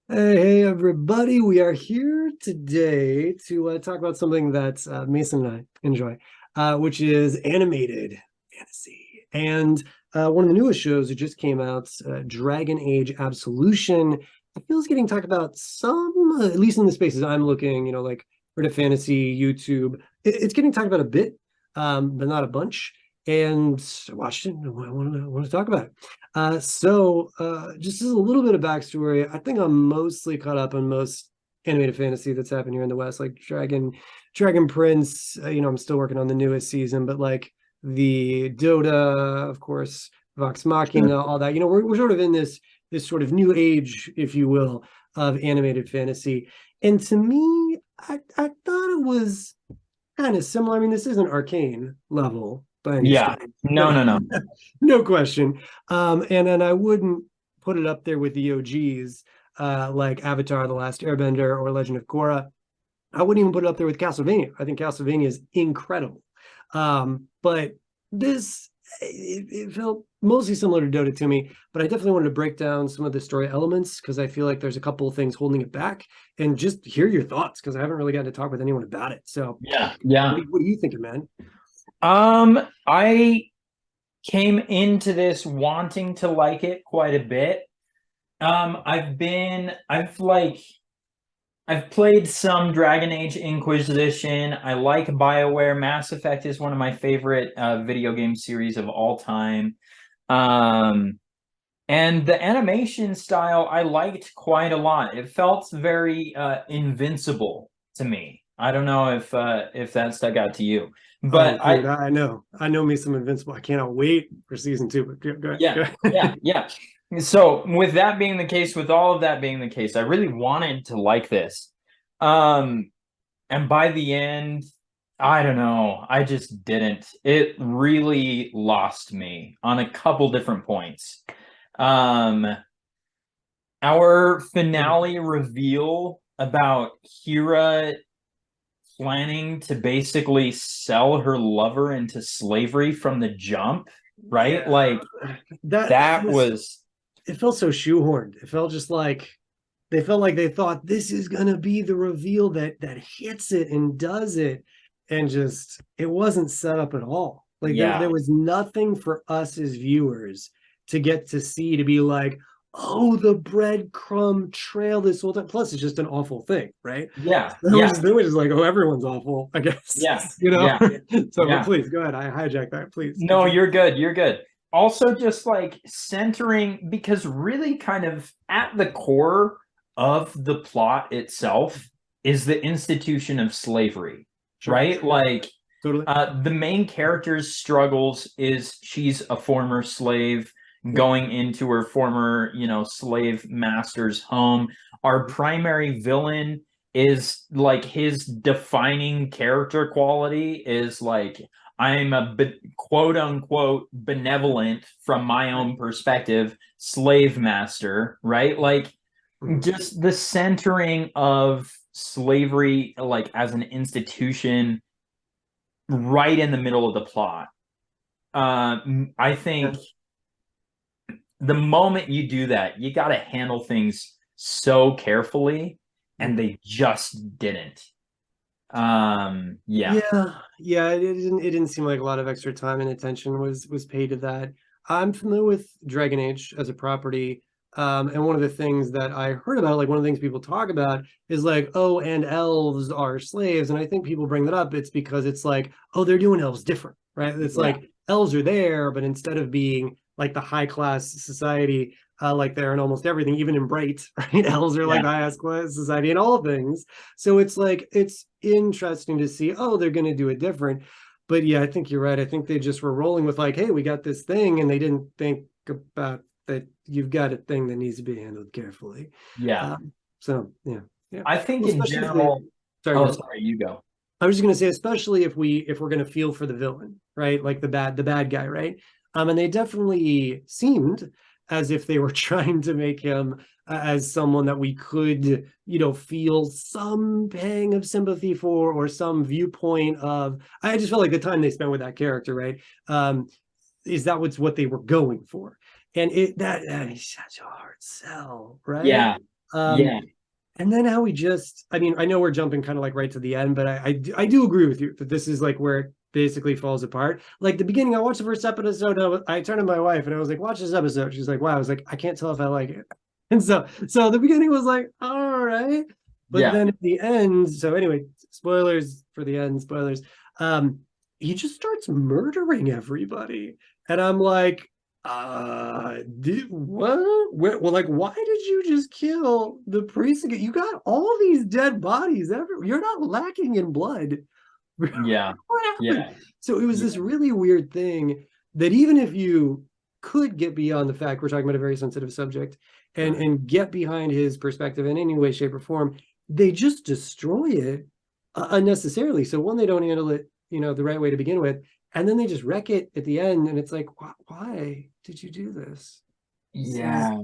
Hey, everybody. We are here today to talk about something that Mason and I enjoy, which is animated fantasy. And one of the newest shows that just came out, Dragon Age Absolution, I feel is getting talked about some, at least in the spaces I'm looking, like Reddit Fantasy, YouTube. It's getting talked about a bit, but not a bunch. And I watched it and I want to talk about it. Just as a little bit of backstory, I think I'm mostly caught up on most animated fantasy that's happened here in the West, like Dragon Prince. I'm still working on the newest season, but like the Dota, of course, Vox Machina, all that. We're sort of in this sort of new age, if you will, of animated fantasy. And to me, I thought it was kind of similar. I mean, this isn't Arcane level by any Yeah. stretch, No, but no, no. no question. And then I wouldn't put it up there with the OGs, like Avatar: The Last Airbender or Legend of Korra. I wouldn't even put it up there with Castlevania. I think Castlevania is incredible. But this it felt mostly similar to Dota to me, but I definitely wanted to break down some of the story elements because I feel like there's a couple of things holding it back and just hear your thoughts because I haven't really gotten to talk with anyone about it. So Yeah, yeah. what are you thinking, man? I came into this wanting to like it quite a bit. I've played some Dragon Age Inquisition. I like BioWare. Mass Effect is one of my favorite video game series of all time. Um, and the animation style I liked quite a lot. It felt very invincible to me. I don't know if that stuck out to you, Oh, but dude, I know me some Invincible. I cannot wait for season two. But go yeah, ahead. yeah, yeah. So with that being the case, with all of that being the case, I really wanted to like this. Um, and by the end, I don't know, I just didn't. It really lost me on a couple different points. Um, our finale reveal about Kira planning to basically sell her lover into slavery from the jump, right? Yeah, Like that that was was it felt so shoehorned. It felt just like they felt like they thought this is gonna be the reveal that hits it and does it, and just it wasn't set up at all. Like there yeah, was nothing for us as viewers to get to see to be like, oh, the breadcrumb trail this whole time. Plus, it's just an awful thing, right? yeah, So yeah, they were just like, oh, everyone's awful, I guess. yeah, you know. yeah, So, but yeah. please go ahead. I hijacked that. Please No, continue. you're good. You're good. Also, just like centering, because really kind of at the core of the plot itself is the institution of slavery, Sure, right? sure, yeah, Like totally. the main character's struggles is she's a former slave Yep. going into her former, slave master's home. Our primary villain is like his defining character quality is like I'm a quote unquote benevolent from my Right. own perspective slave master, right? Like Mhm. just the centering of slavery like as an institution right in the middle of the plot. I think Yeah. the moment you do that, you got to handle things so carefully, and Mhm. they just didn't. Yeah, Yeah. It didn't seem like a lot of extra time and attention was paid to that. I'm familiar with Dragon Age as a property. And one of the things that I heard about, like one of the things people talk about is like, oh, and elves are slaves. And I think people bring that up. It's because it's like, oh, they're doing elves different, right? It's yeah, like elves are there, but instead of being like the high class society, like they're in almost everything, even in Bright, right? Elves are like yeah, the highest class society in all things. So it's like it's interesting to see, oh, they're going to do it different. But yeah, I think you're right. I think they just were rolling with like, hey, we got this thing, and they didn't think about that you've got a thing that needs to be handled carefully. yeah. So yeah, yeah. I think Well, in especially if they. general. Sorry, go Oh, ahead. sorry, you go. I was just gonna say, especially if we're gonna feel for the villain, right? Like the bad guy, right? And they definitely seemed as if they were trying to make him as someone that we could, feel some pang of sympathy for or some viewpoint of. I just felt like the time they spent with that character, right? Is that what's what they were going for? And that is such a hard sell, right? Yeah, Um, Yeah. and then how we just, I mean, I know we're jumping kind of like right to the end, but I do agree with you that this is like where it basically falls apart. Like the beginning, I watched the first episode. I turned to my wife and I was like, "Watch this episode." She's like, "Wow." I was like, "I can't tell if I like it." And so the beginning was like, "All right," but Yeah. then at the end. So anyway, spoilers for the end. Spoilers. Um, he just starts murdering everybody, and I'm like, what? Well, like, why did you just kill the priest again? You got all these dead bodies everywhere. You're not lacking in blood. Yeah. What happened? Yeah. So it was this Yeah. really weird thing that even if you could get beyond the fact we're talking about a very sensitive subject and get behind his perspective in any way, shape, or form, they just destroy it unnecessarily. So one, they don't handle it, the right way to begin with, and then they just wreck it at the end, and it's like, why did you do this? This is Yeah.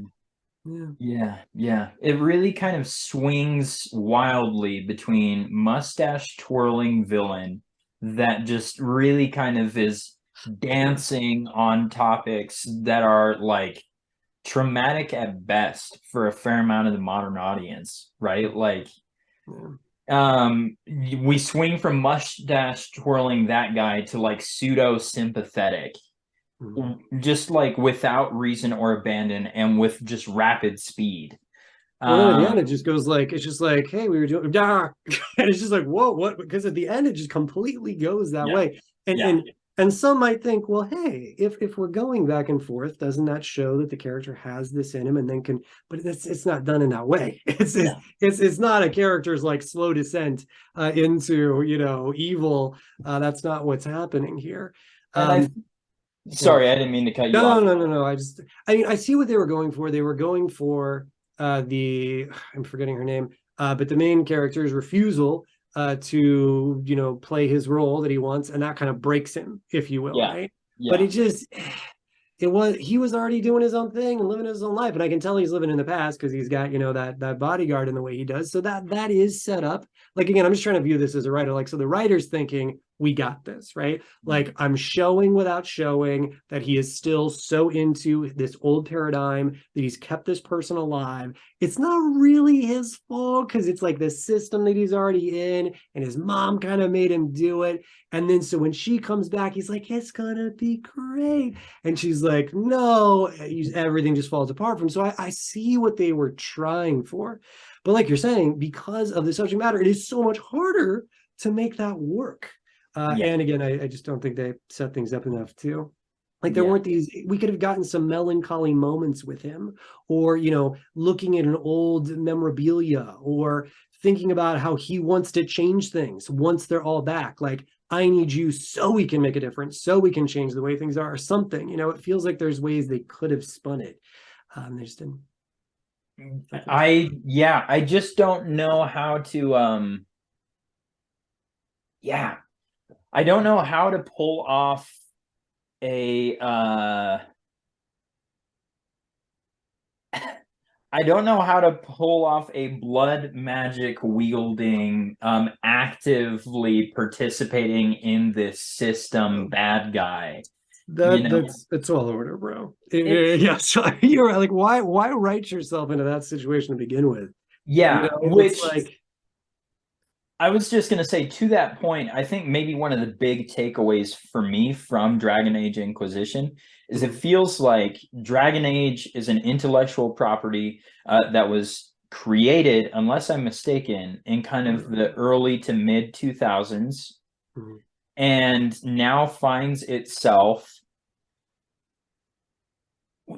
yeah. Yeah, yeah. It really kind of swings wildly between mustache twirling villain that just really kind of is dancing on topics that are like traumatic at best for a fair amount of the modern audience, right? Like, Yeah. we swing from mustache twirling that guy to like pseudo sympathetic, Mhm. just like without reason or abandon and with just rapid speed. Well, then at the end, Um, it just goes like, it's just like, hey, we were doing, and it's just like, whoa, what? Because at the end, it just completely goes that yeah, way. And yeah, and and some might think, well, hey, if we're going back and forth, doesn't that show that the character has this in him and then can? But it's not done in that way. yeah. It's not a character's like slow descent into evil. That's not what's happening here. And I, Um, yeah. sorry, I didn't mean to cut you No, off. no, no, no. I mean, I see what they were going for. They were going for the, I'm forgetting her name, but the main character's refusal to, play his role that he wants, and that kind of breaks him, if you will, Yeah, right? But yeah, he was already doing his own thing and living his own life, and I can tell he's living in the past because he's got that bodyguard in the way he does. So that is set up. Like again, I'm just trying to view this as a writer. Like so, the writer's thinking we got this right. Like I'm showing without showing that he is still so into this old paradigm that he's kept this person alive. It's not really his fault because it's like the system that he's already in, and his mom kind of made him do it. And then so when she comes back, he's like, it's gonna be great. And she's like, no, everything just falls apart from him. So I see what they were trying for. But like you're saying, because of the subject matter, it is so much harder to make that work. yeah, And again, I just don't think they set things up enough too. Like there yeah, weren't these, we could have gotten some melancholy moments with him, or, looking at an old memorabilia, or thinking about how he wants to change things once they're all back. Like, I need you so we can make a difference, so we can change the way things are, or something. It feels like there's ways they could have spun it. They just didn't. yeah, I just don't know how to, yeah, I don't know how to pull off a, I don't know how to pull off a blood magic wielding, actively participating in this system bad guy. You know, It's all order, bro. it's Yeah, so you're like, why write yourself into that situation to begin with? yeah, It's which like, I was just gonna say to that point, I think maybe one of the big takeaways for me from Dragon Age Inquisition is it feels like Dragon Age is an intellectual property that was created, unless I'm mistaken, in kind of the early to mid 2000s, and now finds itself.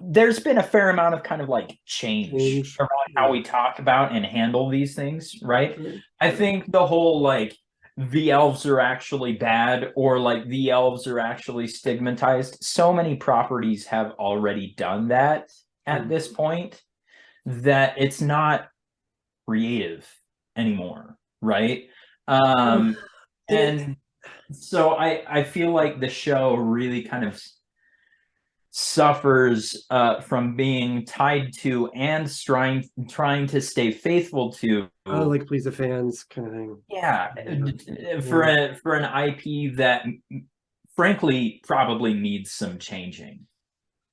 There's been a fair amount of kind of like change change. around how Yeah. we talk about and handle these things, right? Right, I right. think the whole like the elves are actually bad or like the elves are actually stigmatized. So many properties have already done that at Mm. this point that it's not creative anymore, right? Well, Um, and it, and so I feel like the show really kind of suffers from being tied to and trying to stay faithful to, like please the fans kind of thing. yeah, Yeah. for an IP that frankly probably needs some changing.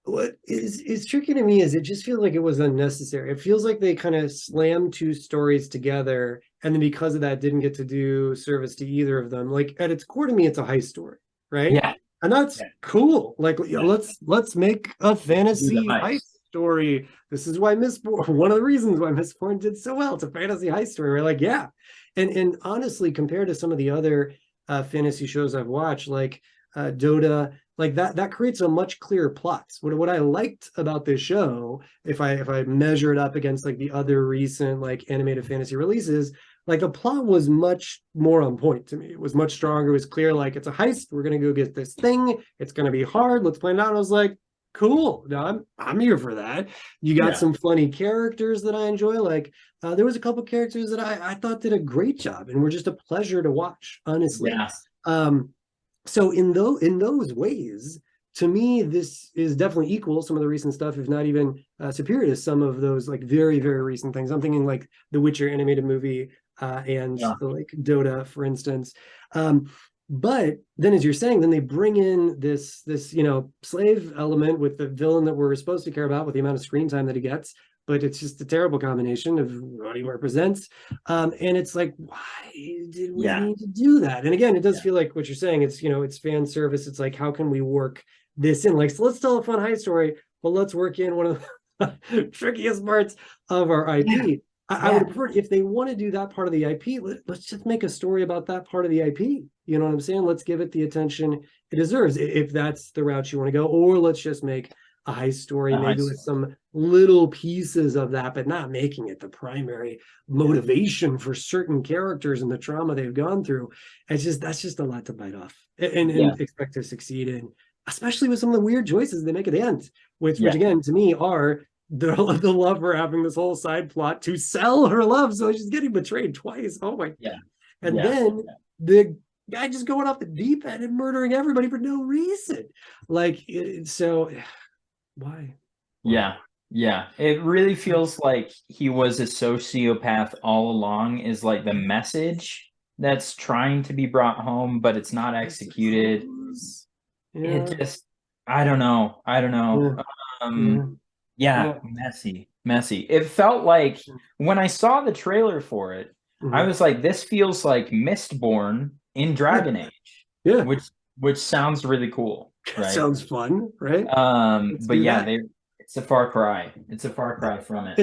what is tricky to me is it just feels like it was unnecessary. It feels like they kind of slammed two stories together, and then because of that, didn't get to do service to either of them. Like at its core to me, it's a heist story, right? Yeah, And that's yeah, cool. Like, yeah. let's make a Do the fantasy heist. heist story. This is why one of the reasons why Miss Bourne did so well. It's a fantasy heist story. We're like, yeah. And honestly, compared to some of the other fantasy shows I've watched, like Dota, like that creates a much clearer plot. What I liked about this show, if I measure it up against like the other recent like animated fantasy releases, like the plot was much more on point to me. It was much stronger. It was clear, like it's a heist. We're gonna go get this thing. It's gonna be hard. Let's plan it out. And I was like, cool. No, I'm here for that. You got Yeah, some funny characters that I enjoy. Like there was a couple characters that I thought did a great job and were just a pleasure to watch, honestly. yeah, Um, so in those ways, to me, this is definitely equal some of the recent stuff, if not even superior to some of those like very recent things. I'm thinking like the Witcher animated movie and yeah, the like Dota, for instance. Um, but then, as you're saying, then they bring in this slave element with the villain that we're supposed to care about with the amount of screen time that he gets. But it's just a terrible combination of what he represents, and it's like, why did we yeah, need to do that? And again, it does yeah, feel like what you're saying. It's fan service. It's like, how can we work this in? Like, so let's tell a fun heist story, but let's work in one of the trickiest parts of our yeah, IP. I yeah, would prefer if they want to do that part of the IP, let's just make a story about that part of the IP. You know what I'm saying? Let's give it the attention it deserves if that's the route you want to go, or let's just make a heist story, a high maybe with score. some little pieces of that, but not making it the primary Yeah, motivation for certain characters and the trauma they've gone through. That's just a lot to bite off yeah, and expect to succeed in, especially with some of the weird choices they make at the end, which yeah, again to me are the lover having this whole side plot to sell her love, so she's getting betrayed twice. Oh my! yeah, And yeah, then the guy just going off the deep end and murdering everybody for no reason. Like, so why? Why? yeah, yeah. It really feels like he was a sociopath all along, is like the message that's trying to be brought home, but it's not I executed. suppose. It Yeah, just, I don't know. I don't yeah, know. yeah, Yeah, yeah. messy, messy. It felt like when I saw the trailer for it, I Mhm. was like, this feels like Mistborn in Yeah, Dragon Age, yeah. which which sounds really cool, right? Sounds fun, right? Let's But do yeah, that. they it's a far cry. It's a far cry from it.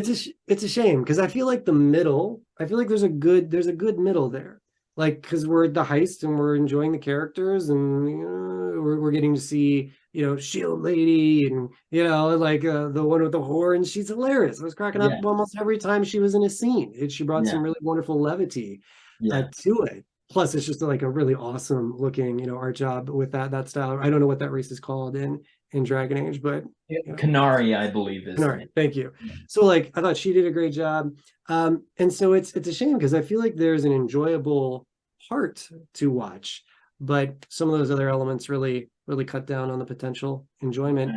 It's a shame because I feel like the middle. I feel like there's a good middle there. Like because we're at the heist and we're enjoying the characters and we're getting to see Shield Lady and like the one with the horns. She's hilarious. I was cracking up Yeah, almost every time she was in a scene. She brought yeah, some really wonderful levity yeah. to it. Plus, it's just like a really awesome looking art job with that style. I don't know what that race is called in Dragon Age, but you know, Kanari, I believe, is all the right, name. thank you. Yeah. So like I thought she did a great job. And so it's a shame because I feel like there's an enjoyable part to watch, but some of those other elements really cut down on the potential enjoyment.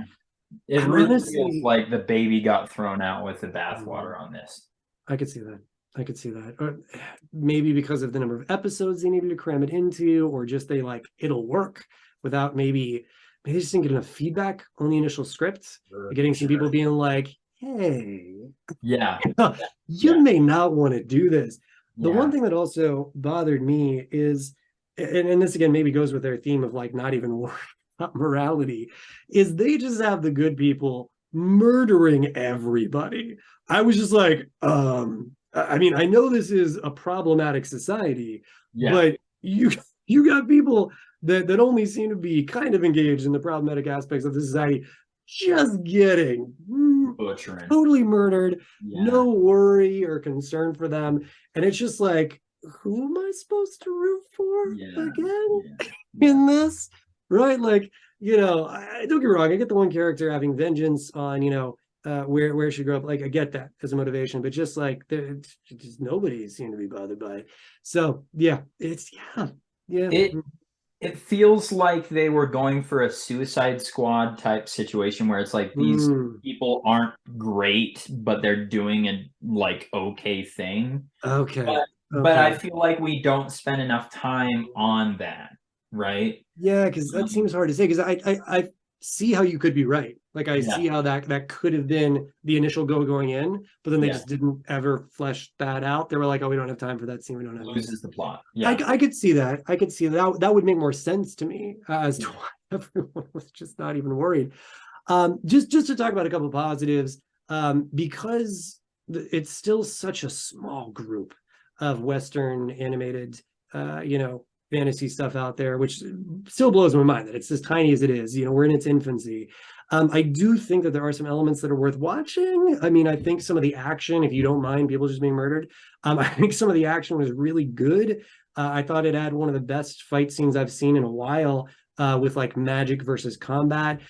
It I'm really feels honestly, like the baby got thrown out with the mm, bathwater on this. I could see that. I could see that. Or maybe because of the number of episodes they needed to cram it into, or just they like it'll work without maybe they just didn't get enough feedback on the initial script. Getting some people Sure. being like, hey, Yeah, you yeah, may not want to do this. The one yeah, thing that also bothered me is, and this again maybe goes with their theme of like not even worrying about morality, is they just have the good people murdering everybody. I was just like, I mean, I know this is a problematic society, yeah. but you got people that only seem to be kind of engaged in the problematic aspects of the society just getting Butchering. totally murdered, Yeah, no worry or concern for them. And it's just like, who am I supposed to root for yeah, again yeah, yeah, in this? Right? Like, don't get me wrong, I get the one character having vengeance on, where she grew up. Like, I get that as a motivation, but just like, just nobody seemed to be bothered by it. So, yeah, yeah. It it feels like they were going for a Suicide Squad type situation where it's like these Mm, people aren't great, but they're doing a like okay thing. okay. But I Okay. feel like we don't spend enough time on that, right? Yeah, because that Um, seems hard to say. Because see how you could be right. Like I see how that could have been the initial going in, but then they just didn't ever flesh that out. They were like, oh, we don't have time for that scene. We don't have Loses the plot. I could see that. I could see that. That would make more sense to me as to why everyone was just not even worried. Just to talk about a couple of positives, because it's still such a small group of Western animated, fantasy stuff out there, which still blows my mind that it's as tiny as it is. We're in its infancy. I do think that there are some elements that are worth watching. I mean, I think some of the action, if you don't mind people just being murdered, I think some of the action was really good. I thought it had one of the best fight scenes I've seen in a while, with like magic versus combat.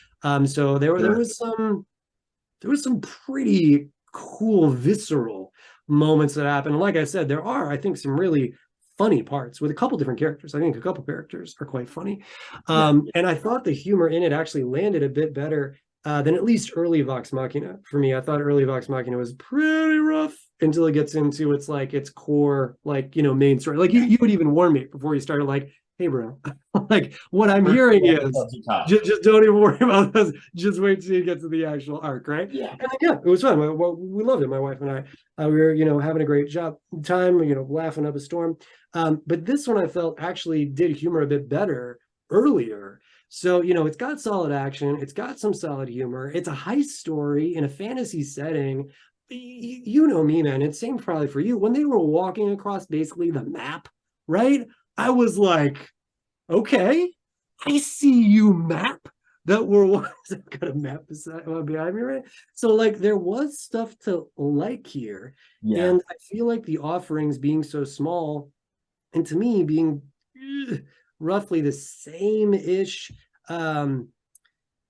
So there was some pretty cool visceral moments that happened. Like I said, there are, I think, some really funny parts with a couple different characters. I think a couple characters are quite funny. And I thought the humor in it actually landed a bit better than at least early Vox Machina for me. I thought early Vox Machina was pretty rough until it gets into its core, main story. Like you would even warn me before you started, like, hey bro, like what I'm hearing is just don't even worry about this. Just wait till you get to the actual arc, right? And it was fun. We loved it. My wife and I, we were having a great time, laughing up a storm. But this one I felt actually did humor a bit better earlier. So, it's got solid action, it's got some solid humor, it's a heist story in a fantasy setting. You know me, man. It's same probably for you. When they were walking across basically the map, right? I was like, okay, I see you, map. That we're got a map behind me, right? So like there was stuff to like here. And I feel like the offerings being so small, and to me being roughly the same-ish,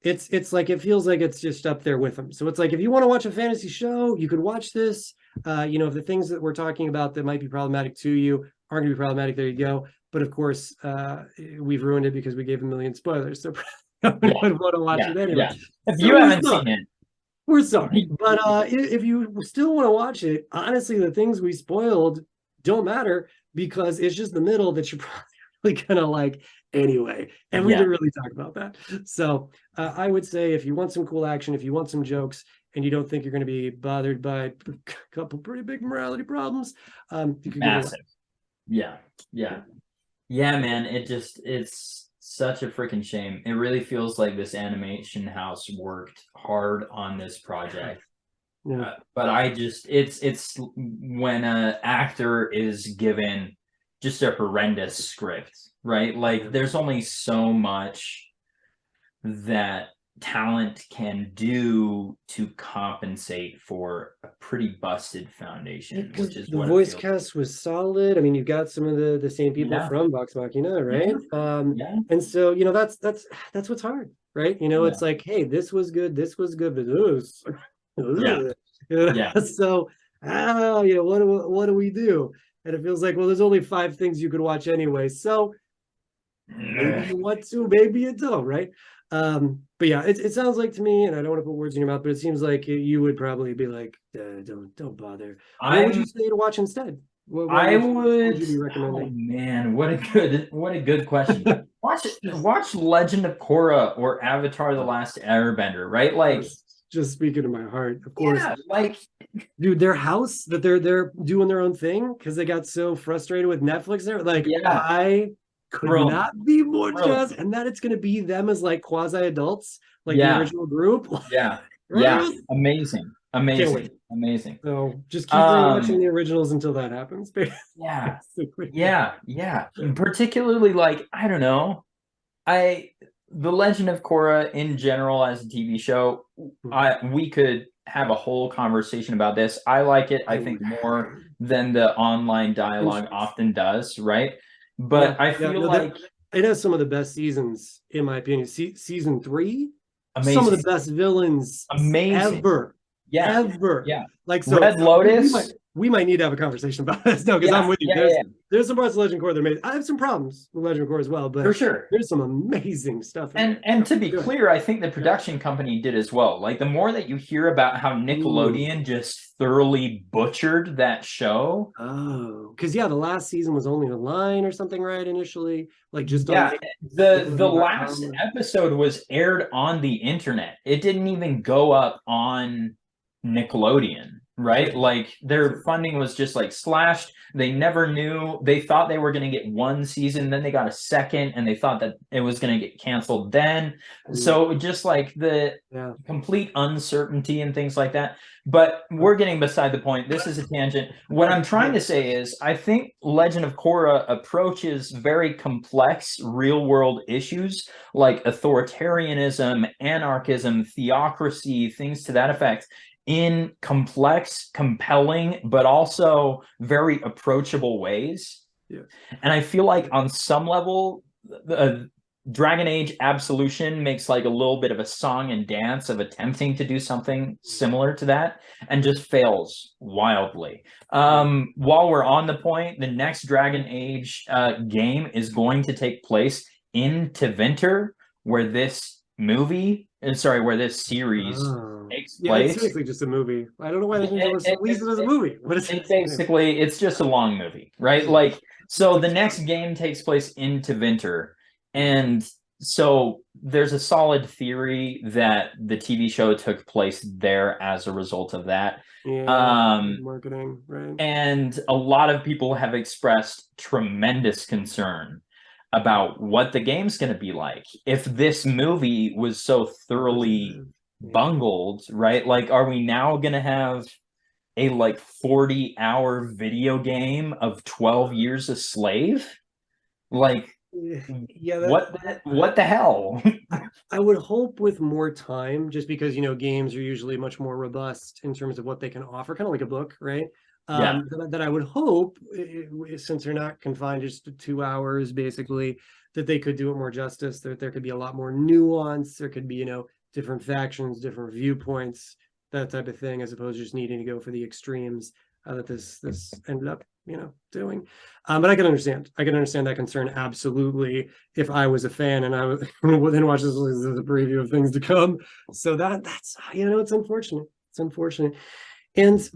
it's like it feels like it's just up there with them. So it's like if you want to watch a fantasy show, you could watch this. If the things that we're talking about that might be problematic to you aren't going to be problematic, there you go. But of course, we've ruined it because we gave a million spoilers. So I would want to watch it anyway. If you haven't seen it, we're sorry. But if you still want to watch it, honestly, the things we spoiled don't matter because it's just the middle that you're probably really gonna like anyway. And we didn't really talk about that. So I would say if you want some cool action, if you want some jokes, and you don't think you're going to be bothered by a couple pretty big morality problems, you could massive. Yeah, man, it's such a freaking shame. It really feels like this animation house worked hard on this project. But it's when an actor is given just a horrendous script, right? Like there's only so much that talent can do to compensate for a pretty busted foundation, which is the voice cast was solid. I mean, you've got some of the same people from Vox Machina, right? And so that's what's hard, right? It's like, hey, this was good, but so what do we do? And it feels like, well, there's only 5 things you could watch anyway, so maybe you want to, maybe you don't, right? But yeah, it sounds like to me, and I don't want to put words in your mouth, but it seems like you would probably be like, don't bother. What would you say to watch instead? What would you be recommending? Oh man, what a good question. Watch Legend of Korra or Avatar: The Last Airbender, right? Like just speaking to my heart, of course. Yeah, like dude, their house that they're doing their own thing because they got so frustrated with Netflix. There, like I could not be more jazzed, and that it's going to be them as like quasi adults, like the original group. Amazing. So just keep watching the originals until that happens. And particularly, like, I don't know, The Legend of Korra in general as a TV show, we could have a whole conversation about this. I like it, I think, more than the online dialogue often does, right? But I feel like it has some of the best seasons, in my opinion. Season 3, amazing. Some of the best villains ever. Yeah, ever. yeah. Like, so Red Lotus. we might need to have a conversation about this. No, because I'm Yeah, with you. yeah, yeah, There's some parts of Legend Core that are amazing. I have some problems with Legend Core as well, for but sure. there's some amazing stuff in there. And So, to be go ahead. clear, I think the production company did as well. Like the more that you hear about how Ooh. Nickelodeon just thoroughly butchered that show. Oh, because yeah, the last season was only online or something, right? Initially, like just on Yeah, the last Nickelodeon.com. episode was aired on the internet. It didn't even go up on Nickelodeon, right? Like their funding was just like slashed. They never knew. They thought they were going to get one season, then they got a second, and they thought that it was going to get canceled then. So just like the Yeah. complete uncertainty and things like that. But we're getting beside the point. This is a tangent. What I'm trying to say is, I think Legend of Korra approaches very complex real world issues like authoritarianism, anarchism, theocracy, things to that effect in complex, compelling, but also very approachable ways. Yeah. And I feel like on some level, Dragon Age Absolution makes like a little bit of a song and dance of attempting to do something similar to that and just fails wildly. While we're on the point, the next Dragon Age game is going to take place in Tevinter, where this where this series takes Yeah, it's place. seriously just a movie. I don't know why they didn't just release it as a movie. What is It basically, it's just a long movie, right? Like, so the next game takes place in Tevinter, and so there's a solid theory that the TV show took place there as a result of that. Yeah, marketing, right? And a lot of people have expressed tremendous concern about what the game's going to be like. If this movie was so thoroughly bungled, right? Like, are we now going to have a like 40-hour video game of 12 Years a Slave? Like, Yeah, what the hell? I would hope with more time, just because games are usually much more robust in terms of what they can offer, kind of like a book, right? Yeah. That I would hope, since they're not confined just to 2 hours, basically, that they could do it more justice. That there could be a lot more nuance. There could be different factions, different viewpoints, that type of thing, as opposed to just needing to go for the extremes that this ended up doing. But I can understand that concern absolutely if I was a fan and I would then watch this as a preview of things to come. So that's it's unfortunate. And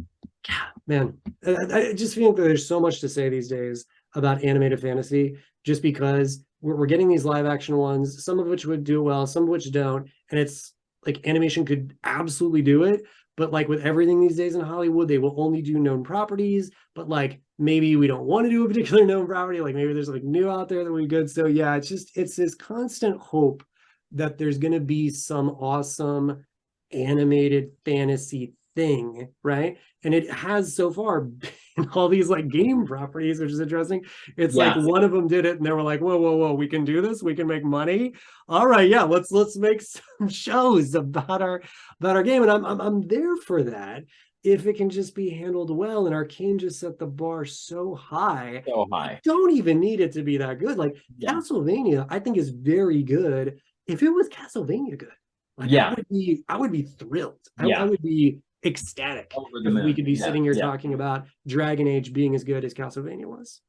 yeah, man, I just feel that there's so much to say these days about animated fantasy, just because we're getting these live action ones, some of which would do well, some of which don't, and it's like animation could absolutely do it. But like with everything these days in Hollywood, they will only do known properties. But like maybe we don't want to do a particular known property. Like maybe there's something new out there that would be good. So yeah, it's this constant hope that there's going to be some awesome animated fantasy thing, right? And it has so far been all these like game properties, which is interesting. It's like one of them did it and they were like, whoa, we can do this, we can make money. All right, yeah, let's make some shows about our game. And I'm there for that if it can just be handled well. And Arcane just set the bar so high. Don't even need it to be that good. Like Castlevania, I think is very good. If it was Castlevania good, like I would be thrilled. I would be ecstatic if we could be sitting here talking about Dragon Age being as good as Castlevania was.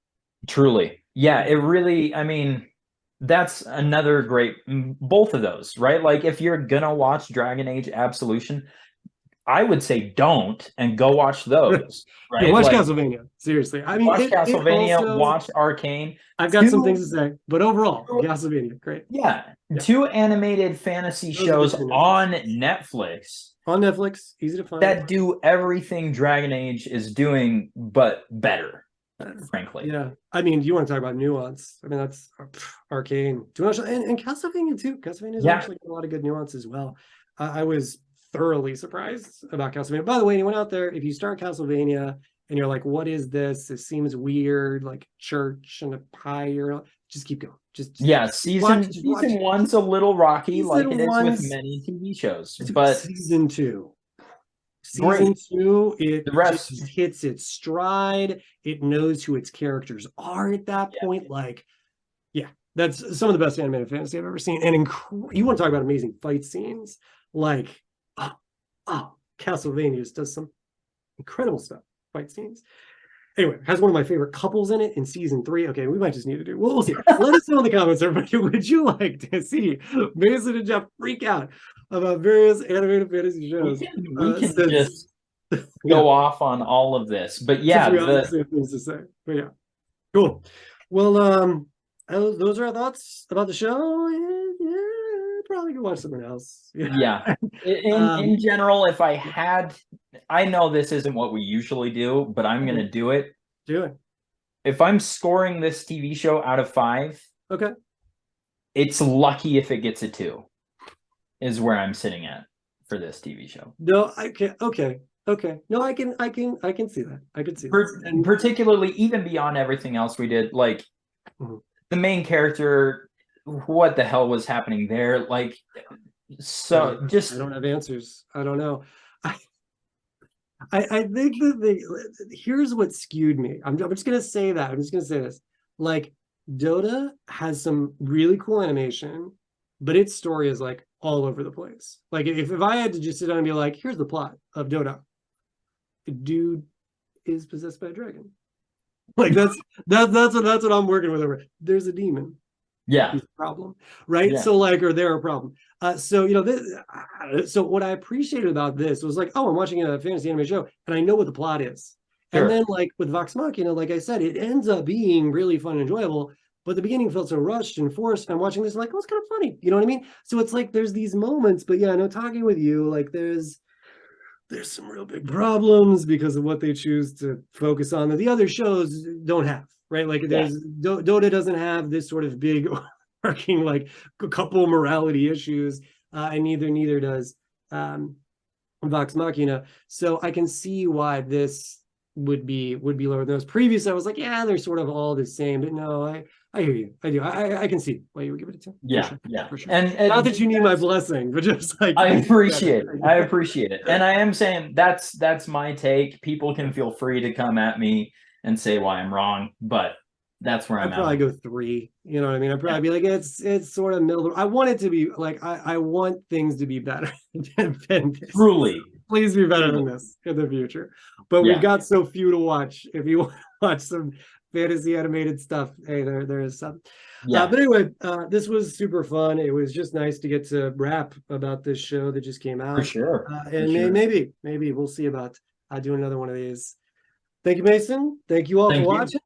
Truly. Yeah, it really, I mean, that's another great, both of those, right? Like if you're gonna watch Dragon Age Absolution, I would say don't and go watch those. Right? Yeah, watch Castlevania. Seriously. I mean, watch Castlevania, watch Arcane. I've got some things to say, but overall, Castlevania, great. Yeah. 2 animated fantasy shows on Netflix. On Netflix, easy to find. That do everything Dragon Age is doing, but better, frankly. Yeah. I mean, do you want to talk about nuance? I mean, that's Arcane. And Castlevania too. Castlevania is actually got a lot of good nuance as well. I was thoroughly surprised about Castlevania. By the way, anyone out there, if you start Castlevania and you're like, what is this? It seems weird, like church and a pyre. Just keep going. Just season one's a little rocky, like it is with many TV shows. But season two, it just hits its stride. It knows who its characters are at that point. Like, yeah, that's some of the best animated fantasy I've ever seen. And you want to talk about amazing fight scenes? Like, Castlevania just does some incredible stuff, fight scenes. Anyway, has one of my favorite couples in it in season 3. Okay, we might just need to do. We'll see. Let us know in the comments, everybody. Would you like to see Mason and Jeff freak out about various animated fantasy shows? We can Since, just go off on all of this, but yeah, since we obviously have things to say. But yeah, cool. Well, those are our thoughts about the show. Yeah, probably could watch something else. Yeah. In general, if I had, I know this isn't what we usually do, but I'm gonna do it. Do it. If I'm scoring this TV show out of 5, Okay. it's lucky if it gets a 2, is where I'm sitting at for this TV show. No, I can. Okay. No, I can see that. I can see that. And particularly even beyond everything else we did, like the main character, what the hell was happening there? Like, so just I don't have answers. I don't know. I think that here's what skewed me. I'm just gonna say that. I'm just gonna say this. Like, Dota has some really cool animation, but its story is like all over the place. Like, if I had to just sit down and be like, here's the plot of Dota. The dude is possessed by a dragon. Like that's what I'm working with over. There's a demon. Yeah. He's a problem, right? Yeah. So like, or they're a problem. So so what I appreciated about this was like, oh, I'm watching a fantasy anime show and I know what the plot is. Sure. And then like with Vox Machina, like I said, it ends up being really fun and enjoyable. But the beginning felt so rushed and forced. I'm watching this like, oh, it's kind of funny. You know what I mean? So it's like there's these moments, but yeah, no, talking with you, like there's some real big problems because of what they choose to focus on that the other shows don't have, right? Like Dota doesn't have this sort of big working like a couple morality issues, and neither does Vox Machina. So I can see why this would be lower than those previous. I was like, yeah, they're sort of all the same, but no, I hear you. I do. I can see why you would give it a 10. Yeah, for sure, yeah. for sure. And not that you need my blessing, but just like I appreciate it. I appreciate it. And I am saying that's my take. People can feel free to come at me and say why I'm wrong, but that's where I'm at. I'd probably go 3. You know what I mean? I'd probably be like, it's sort of middle. I want it to be like I want things to be better than this. Truly. Please be better than this in the future. But we've got so few to watch. If you want to watch some fantasy animated stuff, hey, there is some. Yeah. But anyway, this was super fun. It was just nice to get to rap about this show that just came out. For sure. And maybe we'll see about doing another one of these. Thank you, Mason. Thank you all for watching.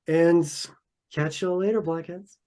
And catch y'all later, Blackheads.